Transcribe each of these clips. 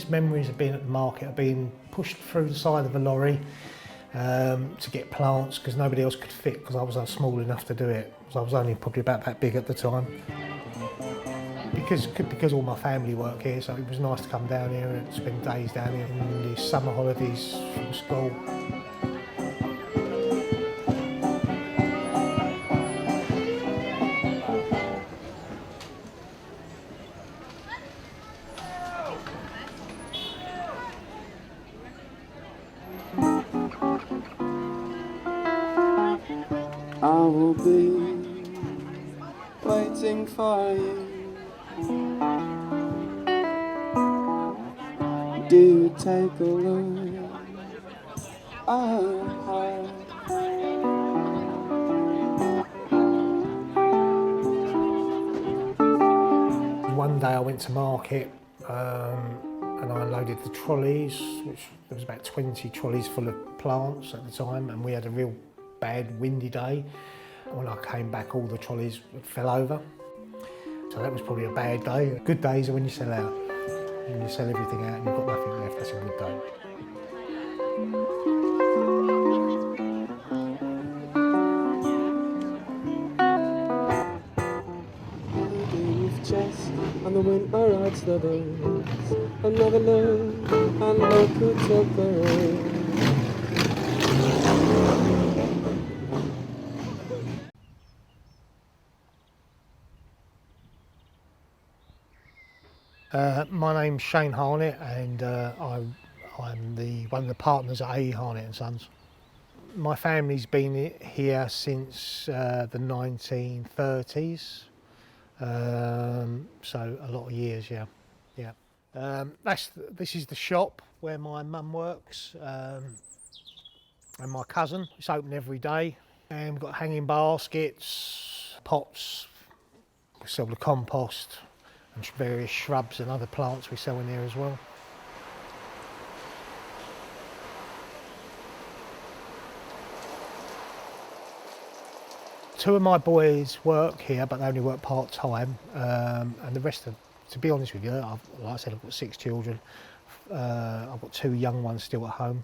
fondest memories of being at the market are being pushed through the side of a lorry to get plants because nobody else could fit because I was small enough to do it. I was only probably about that big at the time. Because all my family work here, so it was nice to come down here and spend days down here in the summer holidays from school. I will be waiting for you. Do you take a look? One day I went to market and I unloaded the trolleys, which there was about 20 trolleys full of plants at the time, and we had a real bad windy day. When I came back, all the trolleys fell over. So that was probably a bad day. Good days are when you sell out. When you sell everything out and you've got nothing left, that's a good day. And the winter rides the birds. Another look and look who took the rain. My name's Shane Harnett, and I'm one of the partners at A. Harnett & Sons. My family's been here since the 1930s, so a lot of years, yeah. This is the shop where my mum works, and my cousin. It's open every day, and we've got hanging baskets, pots, we sell the compost, and various shrubs and other plants we sell in there as well. Two of my boys work here, but they only work part-time, and the rest of, to be honest with you, like I said, I've got 6 children. I've got 2 young ones still at home,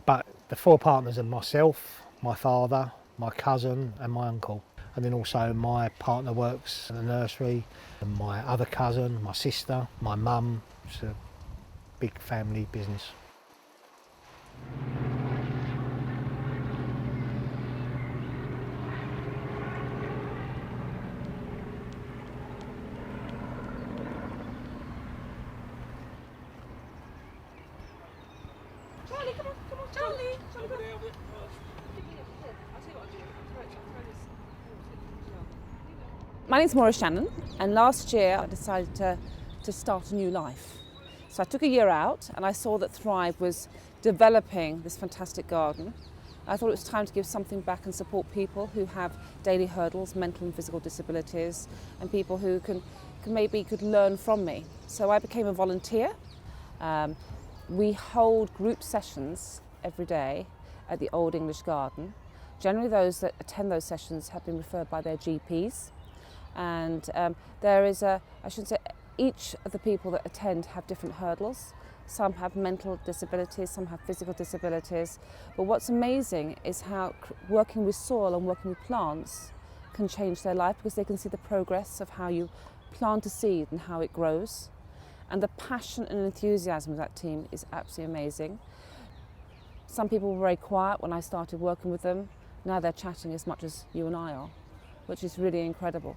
but the 4 partners are myself, my father, my cousin and my uncle. And then also my partner works in the nursery, and my other cousin, my sister, my mum. It's a big family business. Charlie, come on, Charlie. My name's Maura Shannon, and last year I decided to start a new life. So I took a year out and I saw that Thrive was developing this fantastic garden. I thought it was time to give something back and support people who have daily hurdles, mental and physical disabilities, and people who could learn from me. So I became a volunteer. We hold group sessions every day at the Old English Garden. Generally those that attend those sessions have been referred by their GPs. And there is each of the people that attend have different hurdles. Some have mental disabilities, some have physical disabilities. But what's amazing is how working with soil and working with plants can change their life, because they can see the progress of how you plant a seed and how it grows. And the passion and enthusiasm of that team is absolutely amazing. Some people were very quiet when I started working with them. Now they're chatting as much as you and I are, which is really incredible.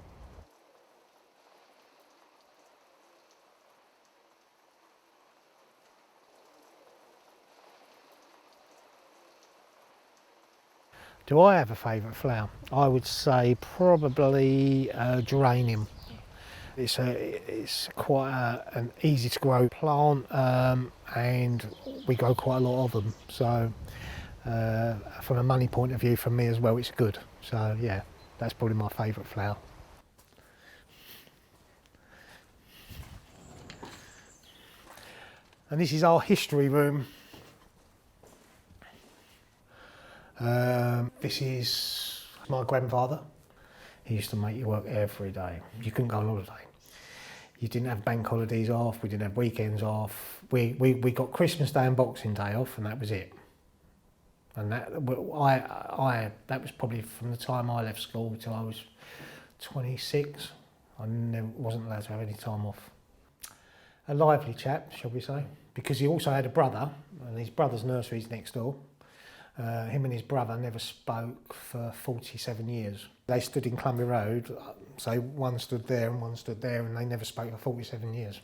Do I have a favourite flower? I would say probably geranium. It's quite an easy to grow plant, and we grow quite a lot of them. So from a money point of view, for me as well, it's good. So yeah, that's probably my favourite flower. And this is our history room. This is my grandfather. He used to make you work every day. You couldn't go on holiday. You didn't have bank holidays off, we didn't have weekends off. We got Christmas Day and Boxing Day off, and that was it. And that that was probably from the time I left school till I was 26. I wasn't allowed to have any time off. A lively chap, shall we say, because he also had a brother, and his brother's nursery's next door. Him and his brother never spoke for 47 years. They stood in Columbia Road, so one stood there and one stood there, and they never spoke for 47 years.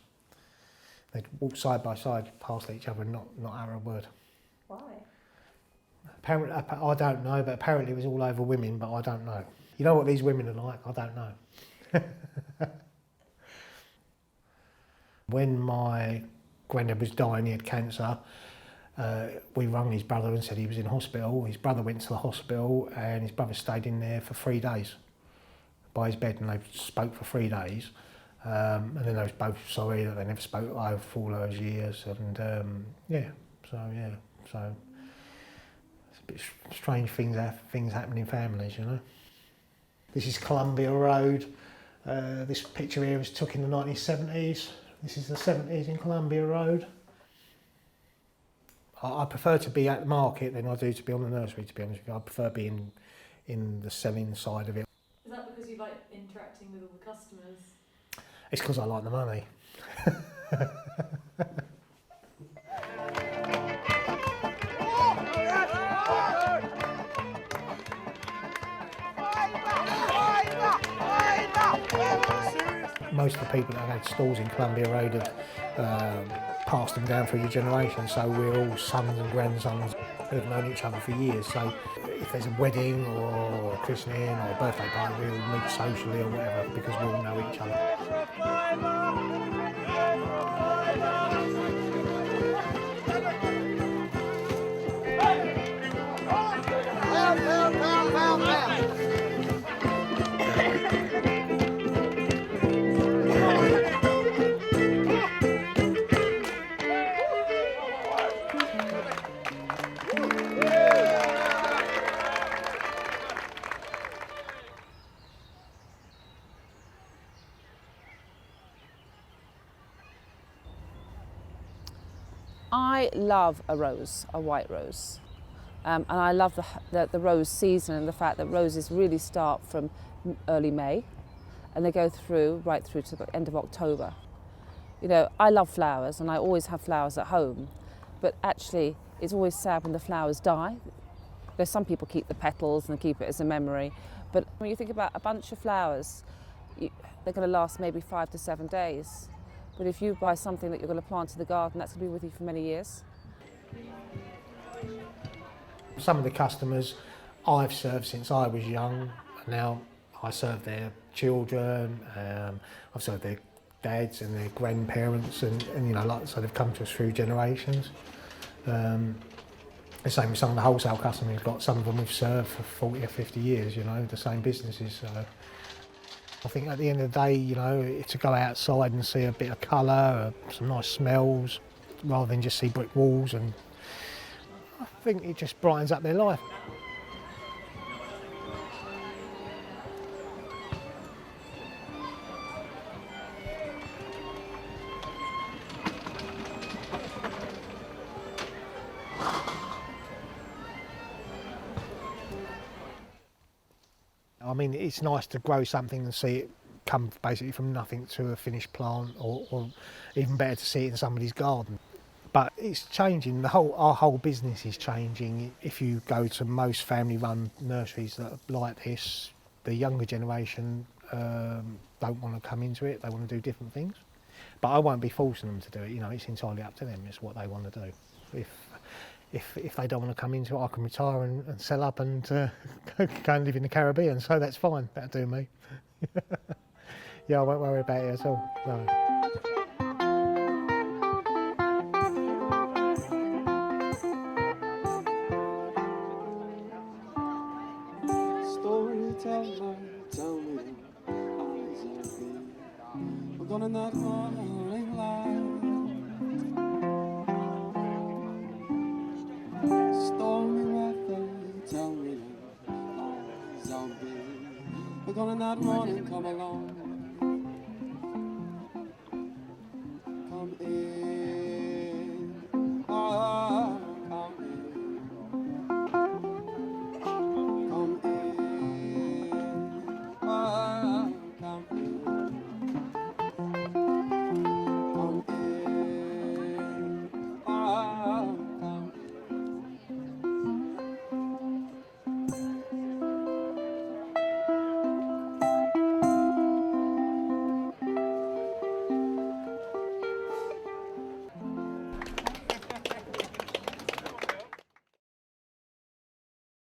They'd walk side by side past each other and not utter a word. Why? Apparently, I don't know, but apparently it was all over women, but I don't know. You know what these women are like? I don't know. When my granddad was dying, he had cancer, we rang his brother and said he was in hospital. His brother went to the hospital and his brother stayed in there for 3 days by his bed, and they spoke for 3 days. And then they was both sorry that they never spoke for all those years. And so it's a bit strange things happen in families, you know. This is Columbia Road. This picture here was took in the 1970s. This is the 70s in Columbia Road. I prefer to be at the market than I do to be on the nursery, to be honest with you. I prefer being in the selling side of it. Is that because you like interacting with all the customers? It's because I like the money. Most of the people that have had stalls in Columbia Road have passed them down through the generations, so we're all sons and grandsons who have known each other for years. So if there's a wedding or a christening or a birthday party, we all meet socially or whatever because we all know each other. I love a rose, a white rose. And I love the rose season and the fact that roses really start from early May and they go through right through to the end of October. You know, I love flowers and I always have flowers at home, but actually it's always sad when the flowers die. There's some people keep the petals and keep it as a memory, but when you think about a bunch of flowers, they're going to last maybe 5 to 7 days. But if you buy something that you're going to plant in the garden, that's going to be with you for many years. Some of the customers I've served since I was young, and now I serve their children, I've served their dads and their grandparents, and you know, like, so they've come to us through generations. The same with some of the wholesale customers we've got. Some of them we've served for 40 or 50 years, you know, the same businesses. So I think at the end of the day, you know, to go outside and see a bit of colour, some nice smells, rather than just see brick walls, and I think it just brightens up their life. I mean, it's nice to grow something and see it come basically from nothing to a finished plant, or even better to see it in somebody's garden. But it's changing. Our whole business is changing. If you go to most family-run nurseries that are like this, the younger generation don't want to come into it. They want to do different things. But I won't be forcing them to do it. You know, it's entirely up to them. It's what they want to do. If they don't want to come into it, I can retire and sell up and go and live in the Caribbean. So that's fine. That'll do me. Yeah, I won't worry about it at all. No. Storyteller, tell me eyes of me. We're gonna not running light. Stormy weather, tell me eyes of me. We're gonna not run and come along.